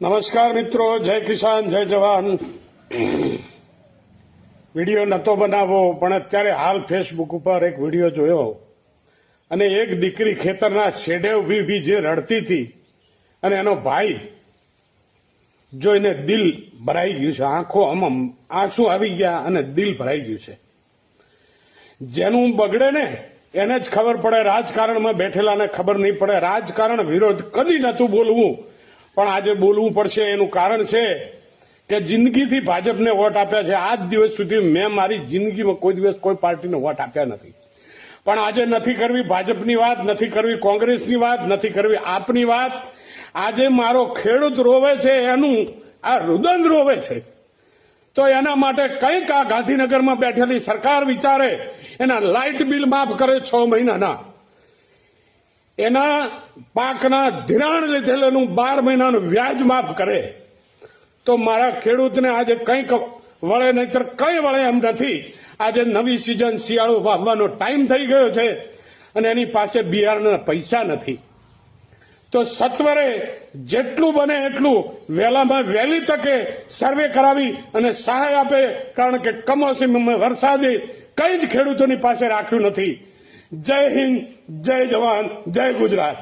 નમસ્કાર મિત્રો, જય કિસાન જય જવાન. વિડીયો નહોતો બનાવવો પણ અત્યારે હાલ ફેસબુક ઉપર એક વિડીયો જોયો અને એક દીકરી ખેતરના શેડે ઊભી જે રડતી હતી અને એનો ભાઈ જોઈને દિલ ભરાઈ ગયું છે. આંખો આમ આંસુ આવી ગયા અને દિલ ભરાઈ ગયું છે. જેનું બગડે ને એને જ ખબર પડે, રાજકારણમાં બેઠેલાને ખબર નહીં પડે. રાજકારણ વિરોધ કદી નહોતું બોલવું પણ આજે બોલવું પડશે. એનું કારણ છે કે જિંદગીથી ભાજપને વોટ આપ્યા છે. આજ દિવસ સુધી મેં મારી જિંદગીમાં કોઈ દિવસ કોઈ પાર્ટીને વોટ આપ્યા નથી, પણ આજે નથી કરવી ભાજપની વાત, નથી કરવી કોંગ્રેસની વાત, નથી કરવી આપની વાત. આજે મારો ખેડૂત રોવે છે, એનું આ રુદન રોવે છે, તો એના માટે કંઈક આ ગાંધીનગરમાં બેઠેલી સરકાર વિચારે. એના લાઇટ બિલ માફ કરે 6 મહિનાના, એના પાકના ધિરાણ લીધેલું 12 મહિનાનું વ્યાજ માફ કરે, તો મારા ખેડૂતને આજે કંઈક વળે, નહીતર કંઈ વળે એમ નથી. આજે નવી સિઝન શિયાળો વાવવાનો ટાઈમ થઈ ગયો છે અને એની પાસે બિયારણના પૈસા નથી. તો સત્વરે જેટલું બને એટલું વહેલામાં વહેલી તકે સર્વે કરાવી અને સહાય આપે, કારણ કે કમોસમી વરસાદે કંઈ જ ખેડૂતોની પાસે રાખ્યું નથી. જય હિન્દ, જય જવાન, જય ગુજરાત.